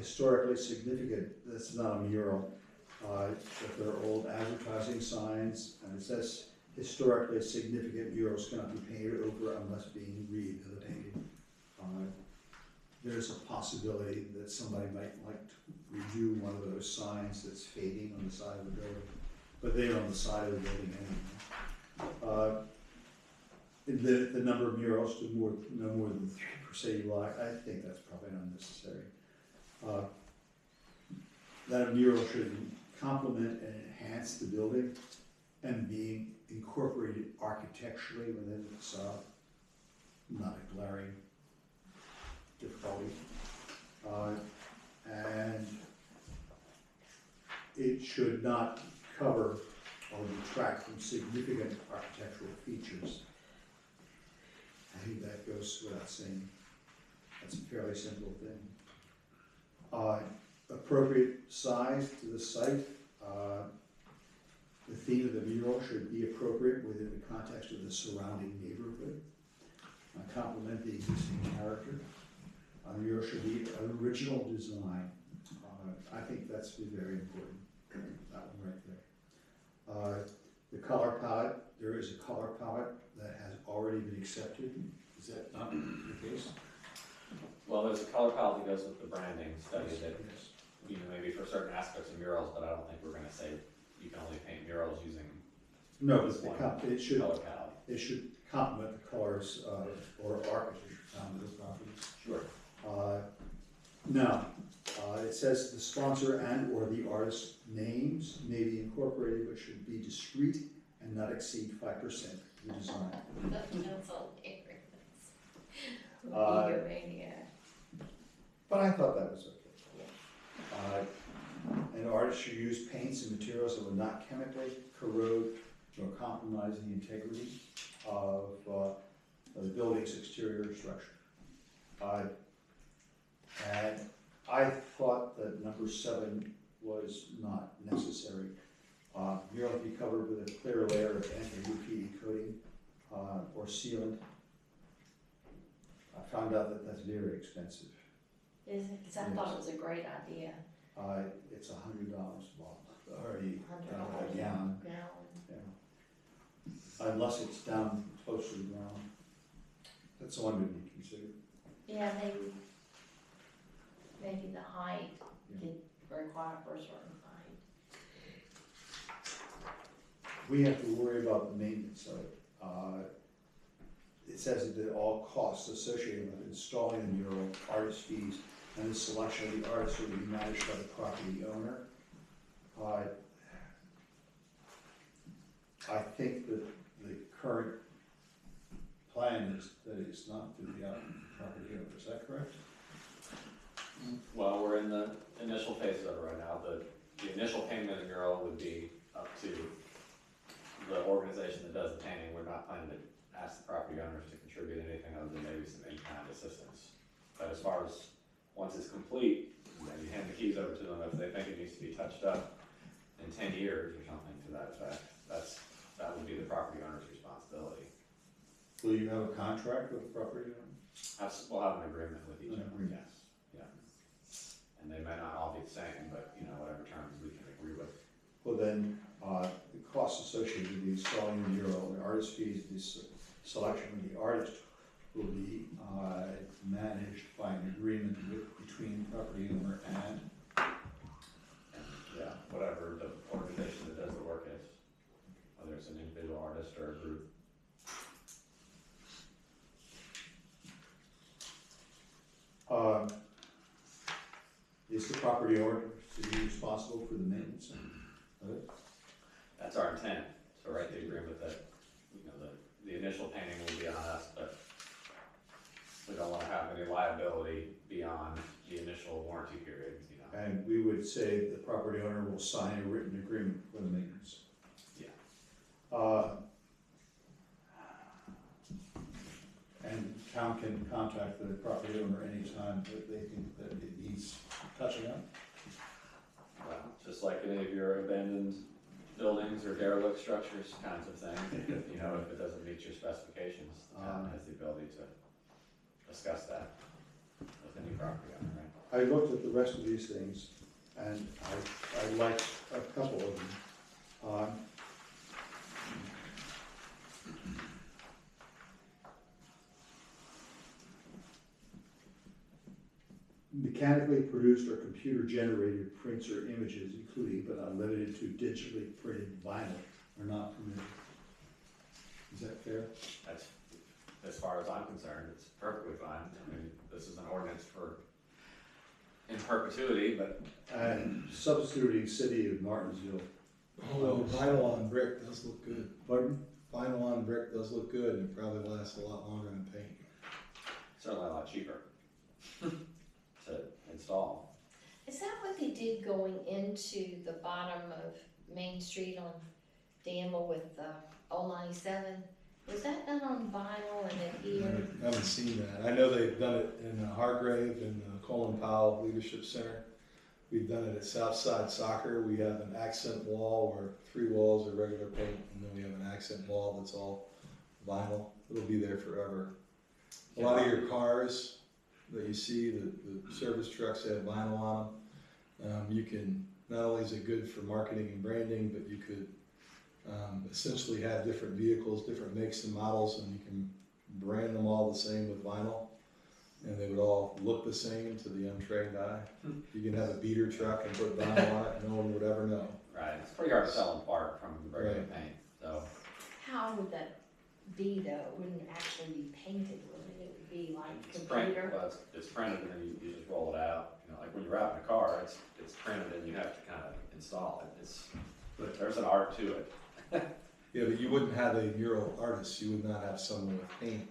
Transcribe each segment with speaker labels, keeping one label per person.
Speaker 1: historically significant, that's not a mural, if there are old advertising signs, and it says historically significant murals cannot be painted over unless being rehabilitated. There's a possibility that somebody might like to redo one of those signs that's fading on the side of the building, but they're on the side of the building anyway. The number of murals to no more than 3 per city block, I think that's probably unnecessary. That a mural should complement and enhance the building and be incorporated architecturally within the facade, not a glaring difficulty. And it should not cover or detract from significant architectural features. I think that goes without saying. That's a fairly simple thing. Appropriate size to the site. The theme of the mural should be appropriate within the context of the surrounding neighborhood. Complement the existing character. The mural should be an original design. I think that's very important. That one right there. The color palette, there is a color palette that has already been accepted. Is that not the case?
Speaker 2: Well, there's a color palette that goes with the branding study that, you know, maybe for certain aspects of murals, but I don't think we're going to say you can only paint murals using this one color palette.
Speaker 1: It should complement the colors or architecture found in the properties.
Speaker 2: Sure.
Speaker 1: Now, it says the sponsor and or the artist's names may be incorporated, but should be discreet and not exceed 5% of the design.
Speaker 3: That's hilarious. Egomaniac.
Speaker 1: But I thought that was okay. An artist should use paints and materials that will not chemically corrode nor compromise the integrity of the building's exterior structure. And I thought that number 7 was not necessary. Mural be covered with a clear layer of anti-graffiti coating or sealant. I found out that that's very expensive.
Speaker 3: Is it? Because I thought it was a great idea.
Speaker 1: It's $100 already
Speaker 3: $100
Speaker 1: a gallon. Yeah. Unless it's down close to the ground. That's the one to be considered.
Speaker 3: Yeah, maybe the height could require for a certain height.
Speaker 1: We have to worry about the maintenance of it. It says that all costs associated with installing the mural, artist fees, and the selection of the artist will be managed by the property owner. I think that the current plan is that it's not to the property owner. Is that correct?
Speaker 2: Well, we're in the initial phases of it right now. The initial payment of the mural would be up to the organization that does the painting. We're not planning to ask the property owners to contribute anything other than maybe some in-kind assistance. But as far as once it's complete, then you hand the keys over to them if they think it needs to be touched up in 10 years or something to that effect. That would be the property owner's responsibility.
Speaker 1: Will you have a contract with the property owner?
Speaker 2: We'll have an agreement with each other,
Speaker 1: Agreement.
Speaker 2: yes. Yeah. And they may not all be the same, but you know, whatever terms we can agree with.
Speaker 1: Well then, the costs associated with installing the mural, the artist fees, the selection of the artist will be managed by an agreement between the property owner and
Speaker 2: yeah, whatever the organization that does the work is, whether it's an individual artist or a group.
Speaker 1: Is the property owner to be responsible for the maintenance of it?
Speaker 2: That's our intent, to write the agreement that, you know, the initial painting will be on us, but we don't want to have any liability beyond the initial warranty period, you know.
Speaker 1: And we would say the property owner will sign a written agreement for the maintenance.
Speaker 2: Yeah.
Speaker 1: And town can contact the property owner anytime that they think that it needs touching up.
Speaker 2: Well, just like any of your abandoned buildings or derelict structures kinds of thing, you know, if it doesn't meet your specifications, the town has the ability to discuss that with any property owner, right?
Speaker 1: I looked at the rest of these things, and I liked a couple of them. Mechanically produced or computer-generated prints or images, including but not limited to digitally printed vinyl, are not permitted. Is that fair?
Speaker 2: That's, as far as I'm concerned, it's perfectly fine. I mean, this is an ordinance for in perpetuity, but
Speaker 1: And substituting City of Martinsville.
Speaker 4: Although vinyl on brick does look good.
Speaker 1: Pardon?
Speaker 4: Vinyl on brick does look good and probably lasts a lot longer than paint.
Speaker 2: certainly a lot cheaper to install.
Speaker 3: Is that what they did going into the bottom of Main Street on Danville with the old 97? Was that done on vinyl and then here?
Speaker 4: I haven't seen that. I know they've done it in Hargrave and Colin Powell Leadership Center. We've done it at Southside Soccer. We have an accent wall where 3 walls are regular paint, and then we have an accent wall that's all vinyl. It'll be there forever. A lot of your cars that you see, the service trucks have vinyl on them. You can, not only is it good for marketing and branding, but you could essentially have different vehicles, different makes and models, and you can brand them all the same with vinyl, and they would all look the same to the untrained eye. You can have a beater truck and put vinyl on it, and no one would ever know.
Speaker 2: Right, it's pretty hard to tell them apart from the regular paint, so.
Speaker 3: How would that be though? It wouldn't actually be painted, would it? It would be like
Speaker 2: It's printed,
Speaker 3: computer?
Speaker 2: well, it's printed and then you just roll it out. You know, like when you're out in a car, it's printed and you have to kind of install it. But there's an art to it.
Speaker 4: Yeah, but you wouldn't have a mural artist. You would not have someone with paint.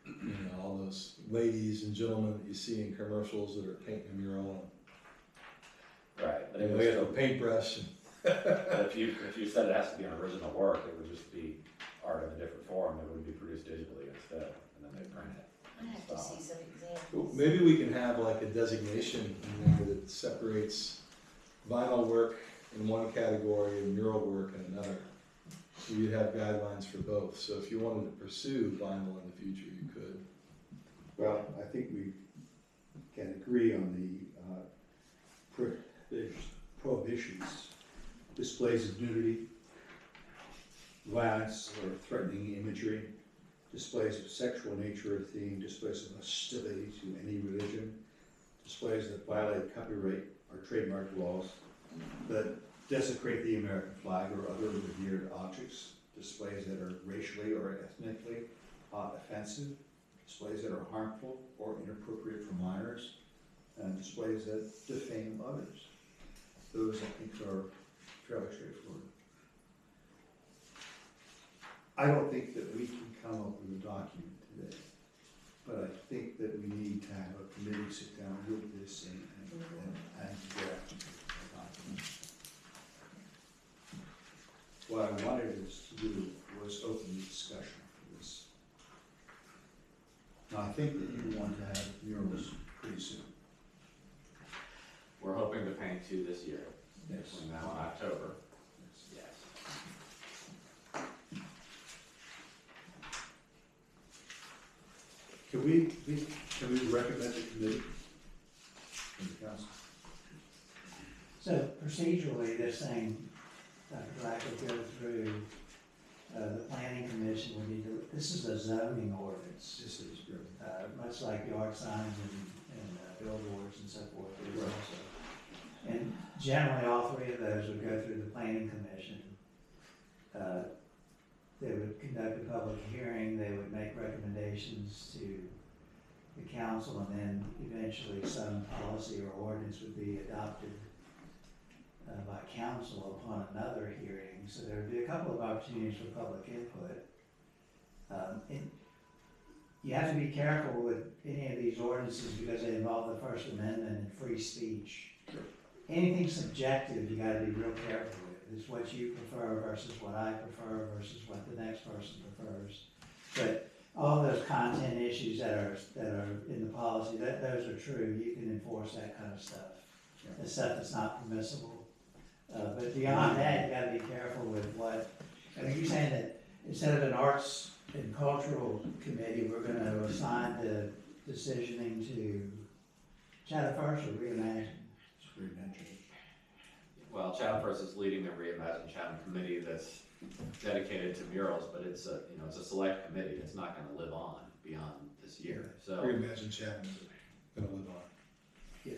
Speaker 4: You know, all those ladies and gentlemen that you see in commercials that are painting a mural.
Speaker 2: Right, but
Speaker 4: And
Speaker 2: it
Speaker 4: they
Speaker 2: would
Speaker 4: have a
Speaker 2: still,
Speaker 4: paintbrush.
Speaker 2: but if you said it has to be an original work, it would just be art in a different form. It would be produced digitally instead, and then they print it.
Speaker 3: I'd have to see some
Speaker 4: Well,
Speaker 3: examples.
Speaker 4: maybe we can have like a designation in there that separates vinyl work in one category and mural work in another. So you'd have guidelines for both. So if you wanted to pursue vinyl in the future, you could.
Speaker 1: Well, I think we can agree on the prohibitions, displays of nudity, violence or threatening imagery, displays of sexual nature or theme, displays of hostility to any religion, displays that violate copyright or trademark laws, that desecrate the American flag or other revered objects, displays that are racially or ethnically offensive, displays that are harmful or inappropriate for minors, and displays that defame others. Those, I think, are fairly straightforward. I don't think that we can come up with a document today, but I think that we need to have a committee sit down with this and draft a document. What I wanted us to do was open the discussion for this. Now, I think that you want to have murals pretty soon.
Speaker 2: We're hoping to paint 2 this year,
Speaker 1: Yes.
Speaker 2: between now and October. Yes.
Speaker 1: Can we recommend a committee from the council?
Speaker 5: So procedurally, this thing, Dr. Black would go through, the planning commission would need to, this is a zoning ordinance,
Speaker 1: This is good.
Speaker 5: much like yard signs and billboards and so forth. It is
Speaker 1: Right.
Speaker 5: also. And generally, all 3 of those would go through the planning commission. They would conduct a public hearing, they would make recommendations to the council, and then eventually some policy or ordinance would be adopted by council upon another hearing. So there would be a couple of opportunities for public input. And you have to be careful with any of these ordinances because they involve the First Amendment and free speech.
Speaker 1: Sure.
Speaker 5: Anything subjective, you gotta be real careful with. It's what you prefer versus what I prefer versus what the next person prefers. But all those content issues that are in the policy, those are true. You can enforce that kind of stuff.
Speaker 1: Yeah.
Speaker 5: The stuff that's not permissible. But beyond that, you gotta be careful with what, I think you're saying that instead of an arts and cultural committee, we're gonna assign the decisioning to Chatham First or Reimagine?
Speaker 1: Just reimagine it.
Speaker 2: Well, Chatham First is leading the Reimagine Chatham committee that's dedicated to murals, but it's a, you know, it's a select committee, it's not gonna live on beyond this year, so.
Speaker 4: Reimagine Chatham is gonna live on.
Speaker 5: Yes.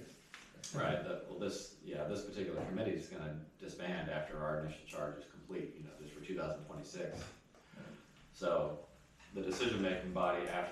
Speaker 2: Right, well, this particular committee is gonna disband after our initial charge is complete, you know, just for 2026. So, the decision-making body after